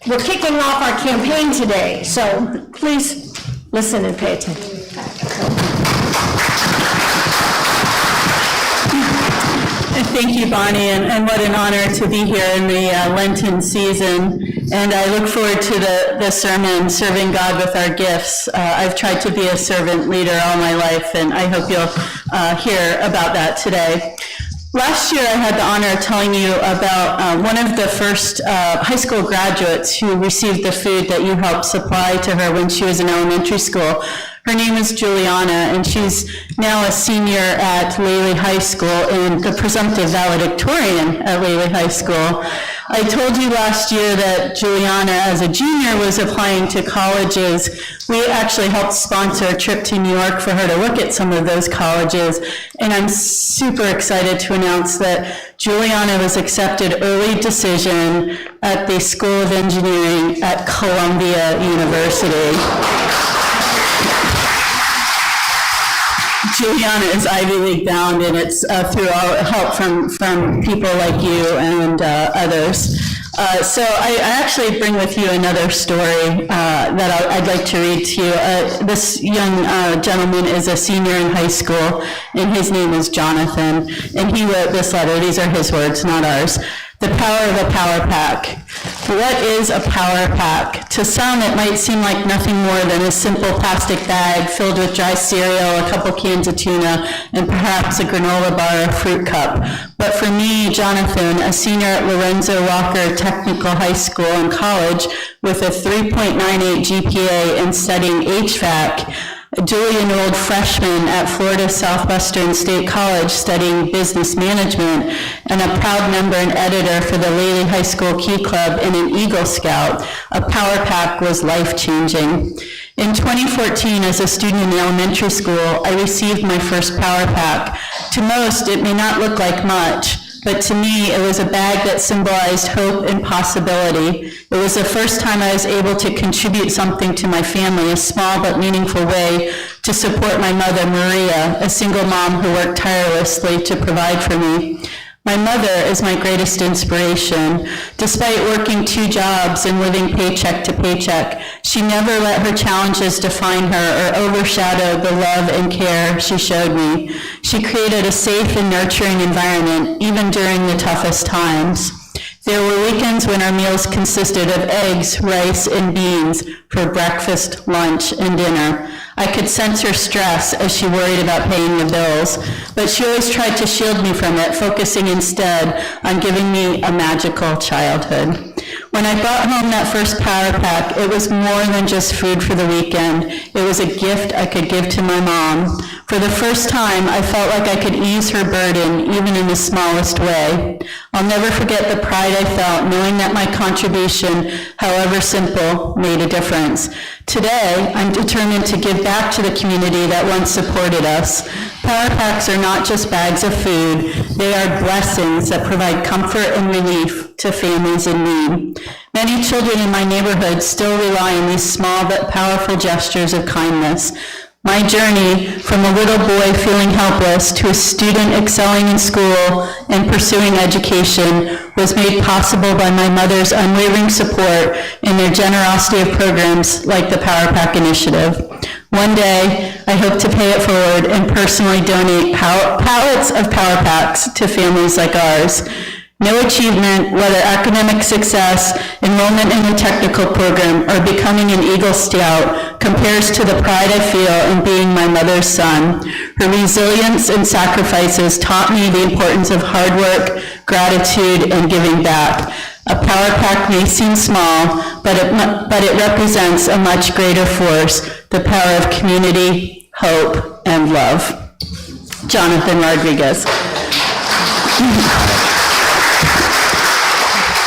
We're kicking off our campaign today, so please listen and pay attention. Thank you, Bonnie, and what an honor to be here in the Lenten season. And I look forward to the sermon, Serving God with Our Gifts. I've tried to be a servant leader all my life, and I hope you'll hear about that today. Last year, I had the honor of telling you about one of the first high school graduates who received the food that you helped supply to her when she was in elementary school. Her name is Juliana, and she's now a senior at Lely High School and the presumptive valedictorian at Lely High School. I told you last year that Juliana, as a junior, was applying to colleges. We actually helped sponsor a trip to New York for her to look at some of those colleges, and I'm super excited to announce that Juliana was accepted early decision at the School of Engineering at Columbia University. Juliana is Ivy League bound, and it's through all help from people like you and others. So I actually bring with you another story that I'd like to read to you. This young gentleman is a senior in high school, and his name is Jonathan, and he wrote this letter. These are his words, not ours. The power of a power pack. What is a power pack? To some, it might seem like nothing more than a simple plastic bag filled with dry cereal, a couple cans of tuna, and perhaps a granola bar or fruit cup. But for me, Jonathan, a senior at Lorenzo Walker Technical High School and College with a 3.98 GPA and studying HVAC, a duly-enrolled freshman at Florida Southwestern State College studying business management, and a proud member and editor for the Lely High School Key Club and an Eagle Scout, a power pack was life-changing. In 2014, as a student in elementary school, I received my first power pack. To most, it may not look like much, but to me, it was a bag that symbolized hope and possibility. It was the first time I was able to contribute something to my family, a small but meaningful way to support my mother, Maria, a single mom who worked tirelessly to provide for me. My mother is my greatest inspiration. Despite working 2 jobs and living paycheck to paycheck, she never let her challenges define her or overshadow the love and care she showed me. She created a safe and nurturing environment, even during the toughest times. There were weekends when our meals consisted of eggs, rice, and beans for breakfast, lunch, and dinner. I could sense her stress as she worried about paying the bills, but she always tried to shield me from it, focusing instead on giving me a magical childhood. When I brought home that first power pack, it was more than just food for the weekend. It was a gift I could give to my mom. For the first time, I felt like I could ease her burden, even in the smallest way. I'll never forget the pride I felt knowing that my contribution, however simple, made a difference. Today, I'm determined to give back to the community that once supported us. Power packs are not just bags of food. They are blessings that provide comfort and relief to families in need. Many children in my neighborhood still rely on these small but powerful gestures of kindness. My journey from a little boy feeling helpless to a student excelling in school and pursuing education was made possible by my mother's unwavering support and their generosity of programs like the Power Pack Initiative. One day, I hope to pay it forward and personally donate pallets of Power Packs to families like ours. No achievement, whether academic success, enrollment in a technical program, or becoming an Eagle Scout, compares to the pride I feel in being my mother's son. Her resilience and sacrifices taught me the importance of hard work, gratitude, and giving back. A power pack may seem small, but it represents a much greater force, the power of community, hope, and love. Jonathan Rodriguez.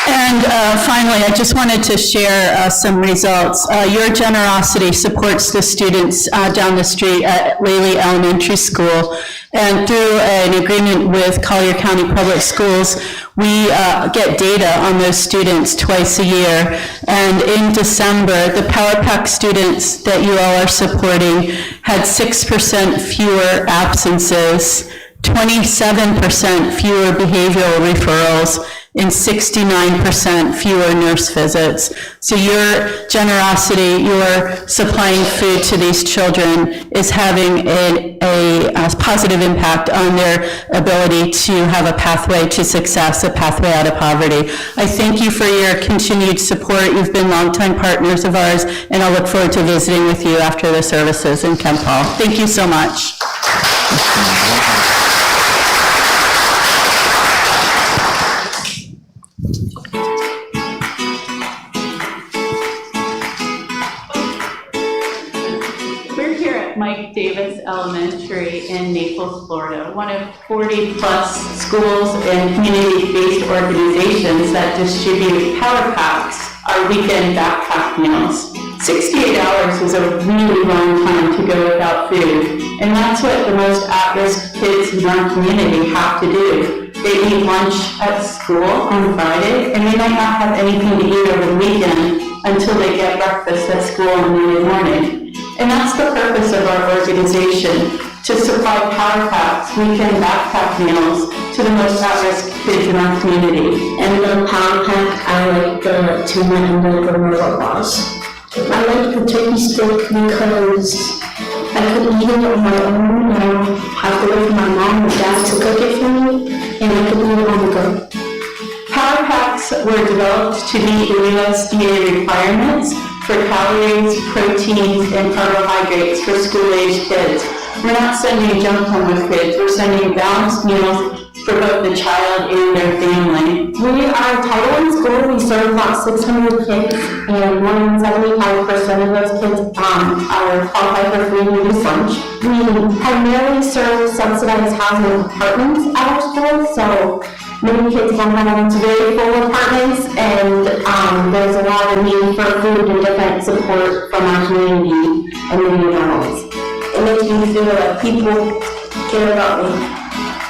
And finally, I just wanted to share some results. Your generosity supports the students down the street at Lely Elementary School. And through an agreement with Collier County Public Schools, we get data on those students twice a year. And in December, the Power Pack students that you all are supporting had 6% fewer absences, 27% fewer behavioral referrals, and 69% fewer nurse visits. So your generosity, your supplying food to these children is having a positive impact on their ability to have a pathway to success, a pathway out of poverty. I thank you for your continued support. You've been longtime partners of ours, and I look forward to visiting with you after the services in Kemp Hall. Thank you so much. We're here at Mike Davis Elementary in Naples, Florida, one of 40-plus schools and community-based organizations that distribute Power Packs, our weekend backpack meals. 68 hours is a really long time to go without food, and that's what the most at-risk kids in our community have to do. They eat lunch at school on Friday, and they might not have anything to eat over the weekend until they get breakfast at school on Monday morning. And that's the purpose of our organization, to supply Power Packs, weekend backpack meals to the most at-risk kids in our community. And the Power Pack, I like the tuna and the granola bars. I like the turkey stick because I could eat it on my own. I don't have to wait for my mom or dad to cook it for me, and I could eat it on the go. Power Packs were developed to meet the USDA requirements for calories, proteins, and carbohydrates for school-aged kids. We're not sending junk home with kids, we're sending balanced meals for both the child and their family. We are Title I school. We serve about 600 kids, and more than 75% of those kids are qualified for free and reduced lunch. We primarily serve subsidized housing apartments at our school, so many kids come home to very full apartments, and there's a lot of need for food and different support from our community and the families. It makes me feel like people care about me.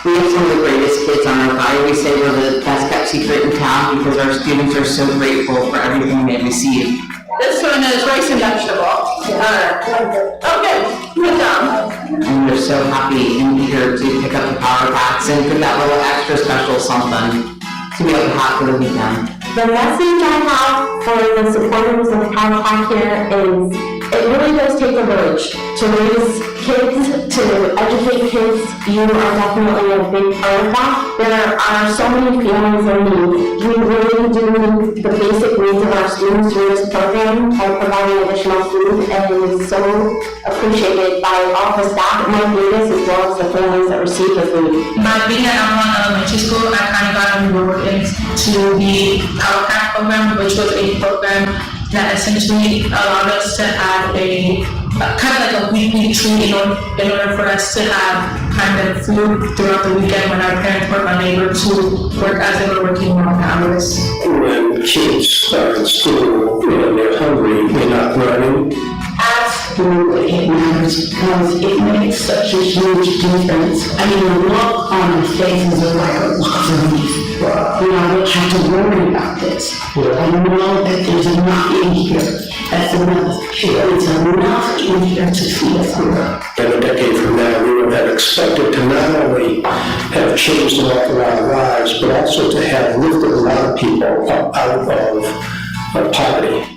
We have some of the greatest kids on our body. We say we're the best kept secret in town because our students are so grateful for everything they receive. This one is rice and vegetable. Okay, good job. And we're so happy and eager to pick up the Power Packs and put that little extra special something to be able to have for the weekend. The message I have for the supporters of Power Pack here is it really does take a village to raise kids, to educate kids. You are definitely a big part of that. There are so many families in need. We really do meet the basic needs of our students through this program by providing additional food, and it is so appreciated by all the staff at Mike Davis as well as the families that receive the food. By being at Elmont Elementary School, I kind of got on board into the Power Pack program, which was a program that essentially allowed us to have a kind of like a weekly treat in order for us to have kind of food throughout the weekend when our parents were unable to work as they were working long hours. When kids are in school and they're hungry, they're not learning. Absolutely, it matters because it makes such a huge difference. I mean, the look on their faces is like a lot of relief. You know, I don't have to worry about this. I know that there's enough in here. That's enough. There's enough in here to feed us hunger. And a decade from now, we would have expected to not only have changed an awful lot of lives, but also to have lifted a lot of people up out of poverty.